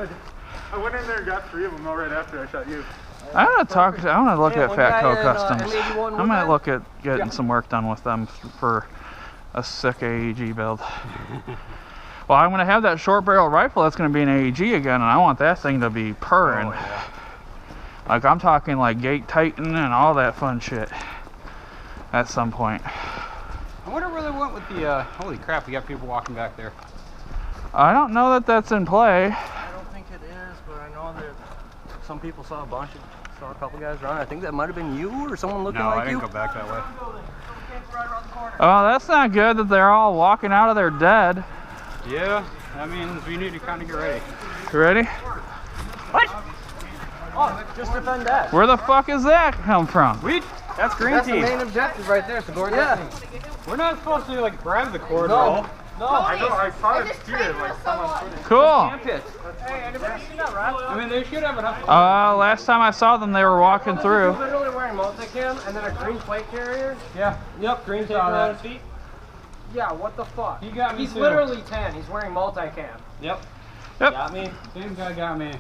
good. I went in there and got 3 of them all right after I shot you. I want to look at Fatco Customs. I might look at getting some work done with them for a sick AEG build. Well, I'm going to have that short barrel rifle that's going to be an AEG again, and I want that thing to be purring. Oh, yeah. Like, I'm talking like Gate Titan and all that fun shit at some point. I wonder where they went with the, holy crap, we got people walking back there. I don't know that that's in play. I don't think it is, but I know that some people saw a couple guys run. I think that might have been you or someone looking like you. No, I didn't go back that way. Oh, that's not good that they're all walking out of there dead. Yeah, that means we need to kind of get ready. You ready? What? Oh, just defend that. Where the fuck is that come from? That's green team. That's the main objective right there, so go ahead. We're not supposed to like grab the cord. No. No, I know, I saw it here, like someone put it. Cool. Hey, anybody seen that, Rob? I mean, they should have enough. Last time I saw them, they were walking through. He's literally wearing multicam and then a green plate carrier. Yeah. Yep, green tape on his feet. Yeah, what the fuck? He got me He's too. literally 10. He's wearing multicam. Yep. Got me. Same guy got me.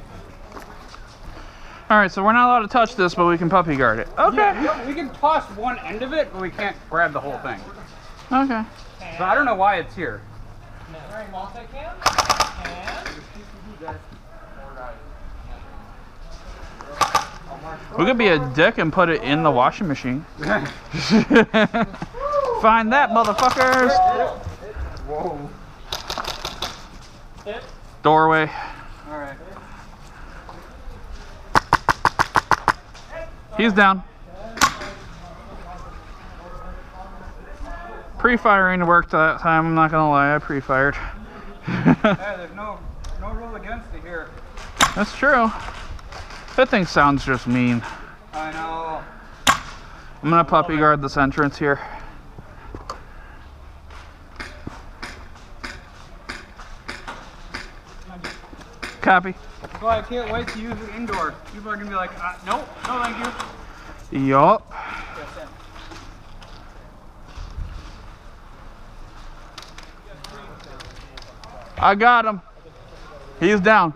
All right, so we're not allowed to touch this, but we can puppy guard it. Okay. Yeah, we can toss one end of it, but we can't grab the whole thing. Okay. So I don't know why it's here. Wearing multicam and We could be a dick and put it in the washing machine. Find that, motherfuckers. whoa. Doorway. All right. He's down. Pre-firing worked that time, I'm not gonna lie, I pre-fired. Hey, there's no rule against it here. That's true. That thing sounds just mean. I know. I'm gonna puppy guard this entrance here. Copy. Well, I can't wait to use it indoors. People are gonna be like, nope, no thank you. Yup. I got him. He's down.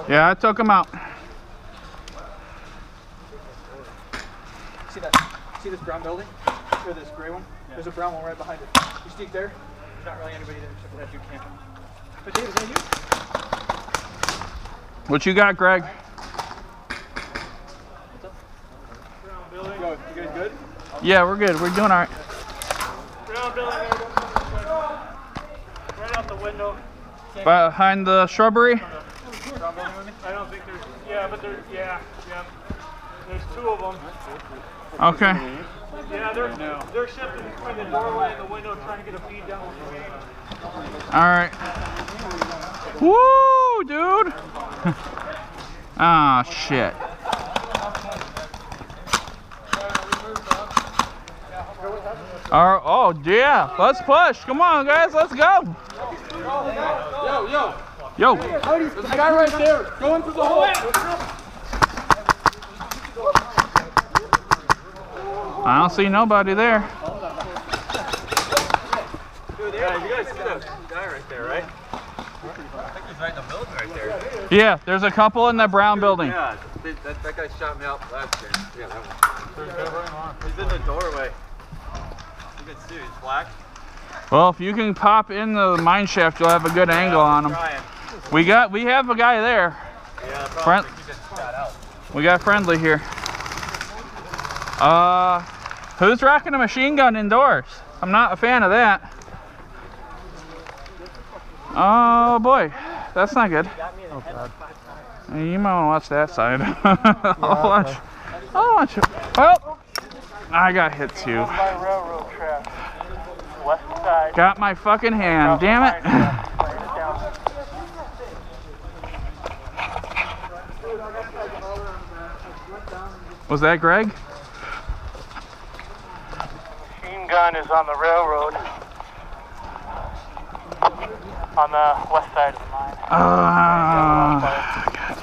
Yeah, I took him out. See this brown building? Or this gray one? Yeah. There's a brown one right behind it. You sneak there, there's not really anybody there except for that dude camping. But Dave, is that you? What you got, Greg? What's up? Brown building. You guys good? Yeah, we're good. We're doing all right. Brown building there. Right out the window. Behind the shrubbery? Brown building with me? I don't think there's, yeah, but there's, yeah. There's 2 of them. Okay. Yeah, they're shifting between the doorway and the window trying to get a feed down with the game. Alright. Woo, dude! Ah, shit. Alright, oh, yeah. Let's push. Come on, guys. Let's go. Yo. There's a guy right there. Go into the hole. I don't see nobody there. Yeah, you guys see that guy right there, right? I think he's right in the building right there. Yeah, there's a couple in the brown building. Yeah, that guy shot me out last year. Yeah, that one. He's in the doorway. You can see he's black. Well, if you can pop in the mine shaft, you'll have a good angle on him. We have a guy there. Yeah, he just got out. We got friendly here. Who's rocking a machine gun indoors? I'm not a fan of that. Oh boy, that's not good. Oh, God. You might want to watch that side. I'll watch it. Oh, I got hit too. My railroad track. West side. Got my fucking hand, damn it. Was that Greg? Machine gun is on the railroad. On the west side of the mine. God damn it.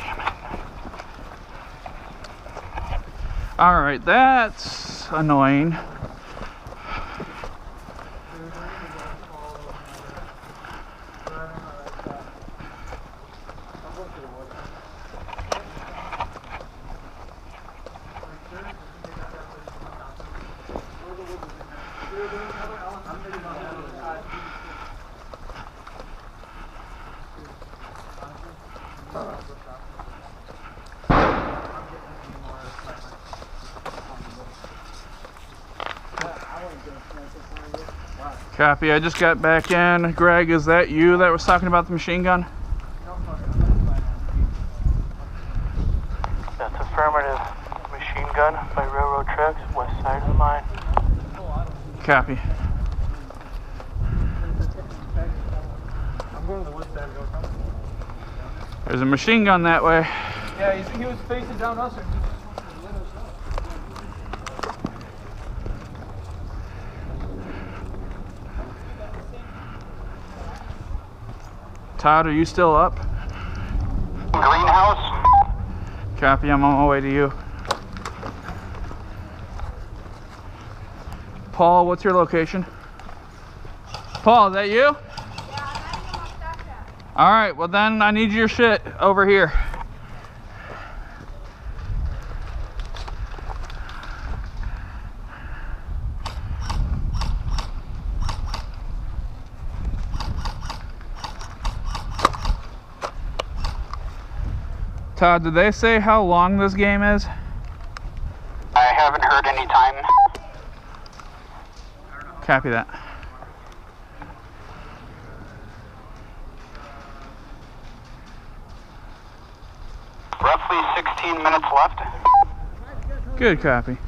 Alright, that's annoying. Copy, I just got back in. Greg, is that you that was talking about the machine gun? That's affirmative. Machine gun by railroad tracks, west side of the mine. Copy. I'm going to the west side. There's a machine gun that way. Yeah, he was facing down us. Todd, are you still up? Greenhouse. Copy, I'm on my way to you. Paul, what's your location? Paul, is that you? Yeah, I'm not even on Snapchat. All right, well then I need your shit over here. Todd, did they say how long this game is? I haven't heard any time. Copy that. Roughly 16 minutes left. Good copy.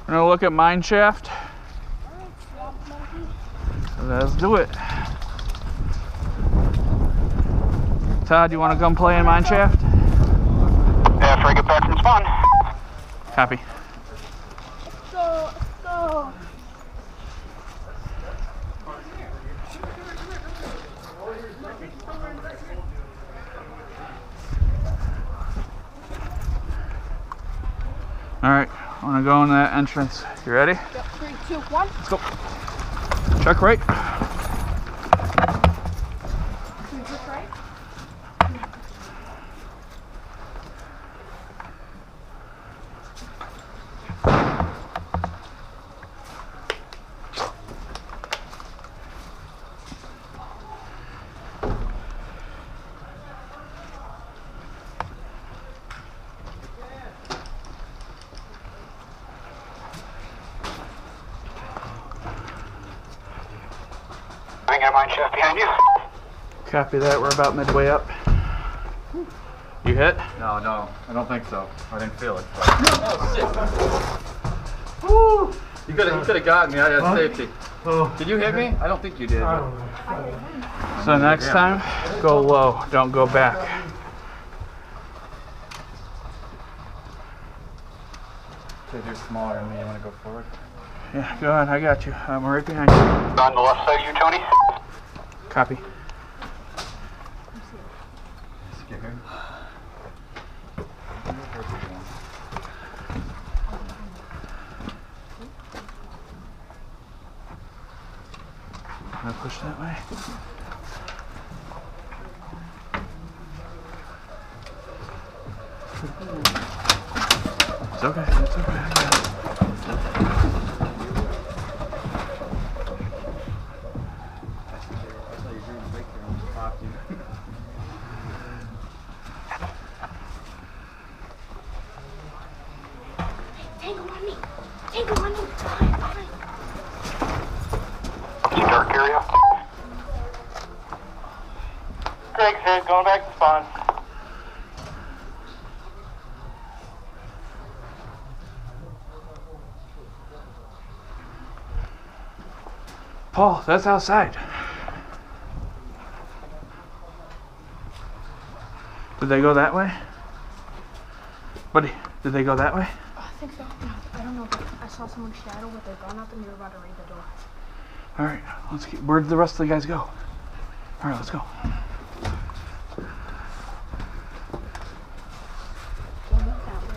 I'm gonna look at mine shaft. Let's do it. Todd, you want to come play in mine shaft? Yeah, after I get back from spawn. Copy. Go. All right, I want to go in that entrance. You ready? Yep, 3, 2, 1. Let's go. Check right. Can we push right? I got a mine shaft behind you. Copy that. We're about midway up. You hit? No, I don't think so. I didn't feel it. Woo! You could have gotten me. I had safety. Did you hit me? I don't think you did. So next time, go low. Don't go back. Because you're smaller than me. You want to go forward? Yeah, go ahead. I got you. I'm right behind you. On the left side of you, Tony. Copy. Scared? Can I push that way? It's okay. It's okay. I got it. Tango on me. Tango on me. Behind. It's a dark area. Greg's hit. Going back to spawn. Paul, that's outside. Did they go that way? Buddy, did they go that way? I think so. No, I don't know. But I saw someone's shadow with their gun up and they were about to raid the door. All right, let's keep. Where'd the rest of the guys go? All right, let's go. Don't look that way.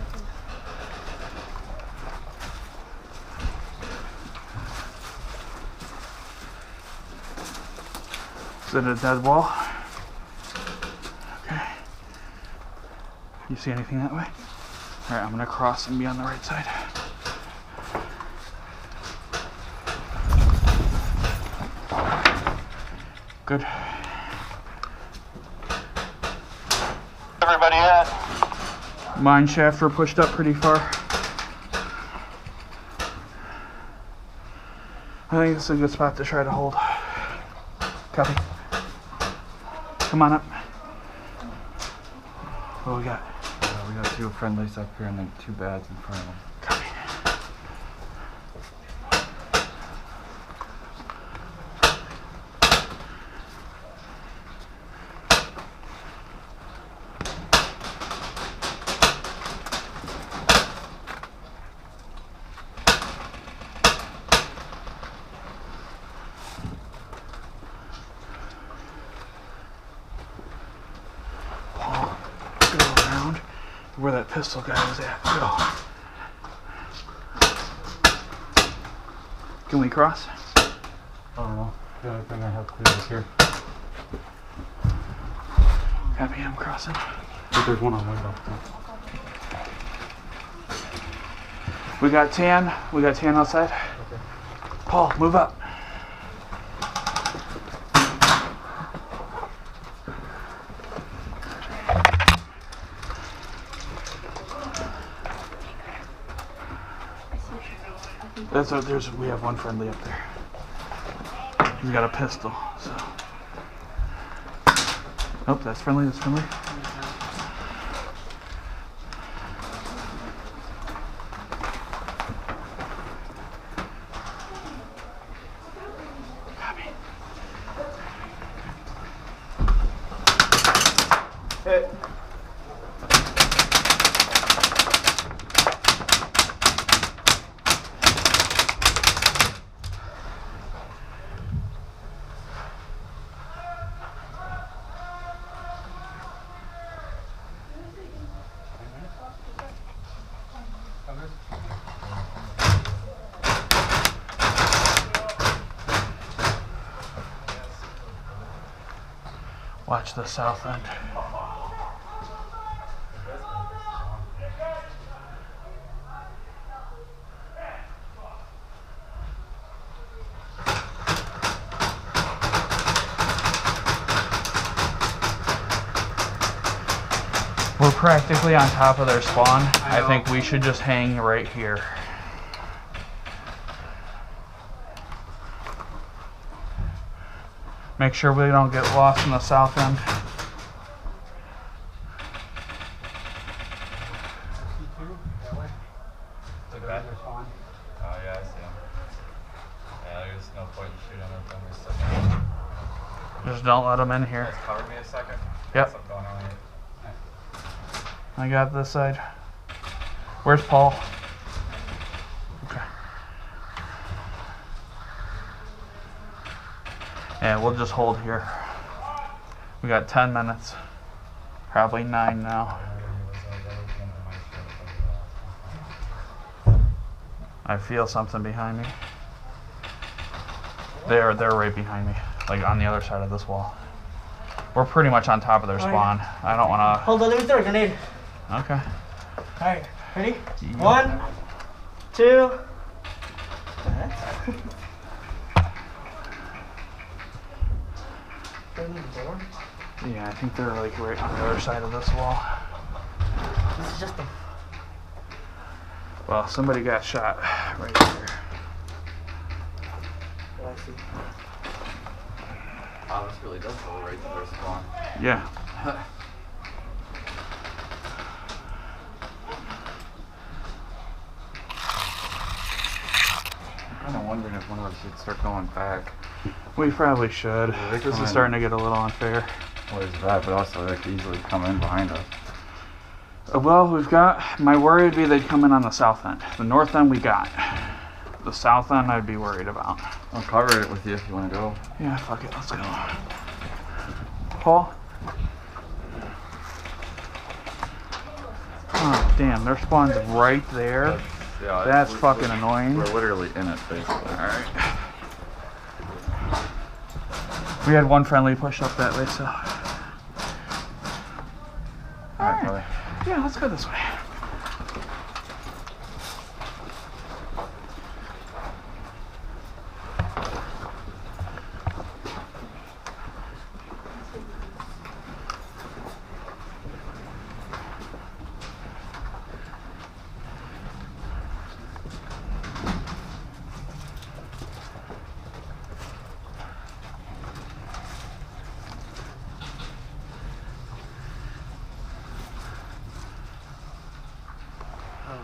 Is it a dead wall? Okay. You see anything that way? Alright, I'm gonna cross and be on the right side. Good. Everybody at? Mine shaft are pushed up pretty far. I think this is a good spot to try to hold. Copy. Come on up. What do we got? We got 2 friendlies up here and then 2 bads in front of them. Copy. Where that pistol guy was at. Go. Can we cross? I don't know. The only thing I have clear is here. Copy, I'm crossing. But there's one on window. We got tan. We got tan outside. Okay. Paul, move up. That's what we have one friendly up there. He's got a pistol, so. Oh, that's friendly, that's friendly. Copy. Hit. Watch the south end. We're practically on top of their spawn. I think we should just hang right here. Make sure we don't get lost in the south end. Oh yeah, I see him. Yeah, there's no point in shooting them from this second. Just don't let them in here. Guys, cover me a second. Yep. Something going on here. I got this side. Where's Paul? Okay. Yeah, we'll just hold here. We got 10 minutes. Probably 9 now. I feel something behind me. They're right behind me, like on the other side of this wall. We're pretty much on top of their spawn. I don't want to. Hold on, let me throw a grenade. Okay. Alright, ready? 1, 2. Yeah, I think they're like right on the other side of this wall. This is just a... Well, somebody got shot right here. Oh, I see. Oh, this really does go right to their spawn. Yeah. I'm kind of wondering if one of us should start going back. We probably should. Yeah, they This come is in. starting to get a little unfair. What is that? But also they could easily come in behind us. Well, we've got, my worry would be they'd come in on the south end. The north end we got. The south end I'd be worried about. I'll cover it with you if you want to go. Yeah, fuck it, let's go. Paul? Oh, damn, their spawn's right there. Yeah, That's fucking annoying. We're literally in it, basically. Alright. We had one friendly push up that way, so. Alright, brother. Yeah, let's go this way.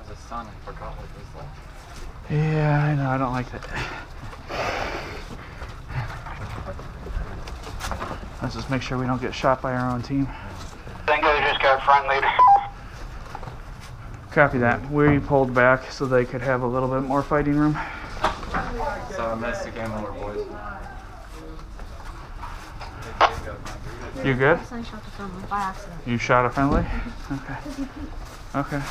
The sun and forgot what it was like. Yeah, I know, I don't like that. Let's just make sure we don't get shot by our own team. Tango just got front lead. Copy that. We pulled back so they could have a little bit more fighting room. So I missed the game over, boys. You good? I shot the friendly by accident. You shot a friendly? Okay. Okay.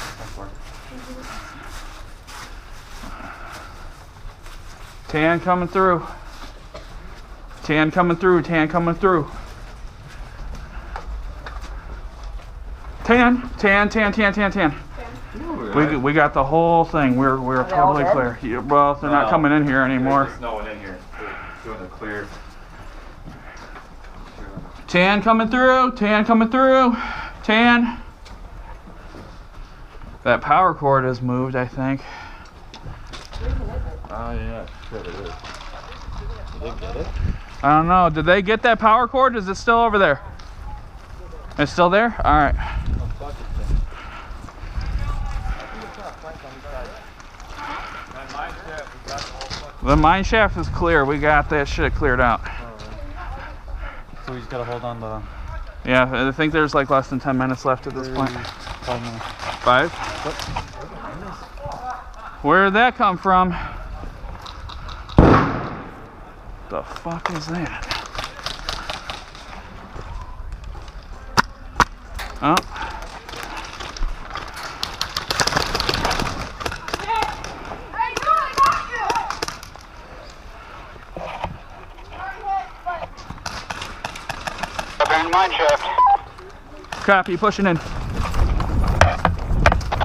Tan coming through. Tan coming through. Tan coming through. Tan. We got the whole thing. We're totally clear. Well, they're not coming in here anymore. There's no one in here. We're doing the clear. Tan coming through. Tan coming through. Tan. That power cord has moved, I think. Oh yeah, shit it is. Did they get it? I don't know. Did they get that power cord? Is it still over there? It's still there? All right. The mine shaft is clear. We got that shit cleared out. So we just gotta hold on the... Yeah, I think there's like less than 10 minutes left at this point. 5 minutes. 5? Where did that come from? The fuck is that? Oh. Up in mine shaft. Copy, pushing in.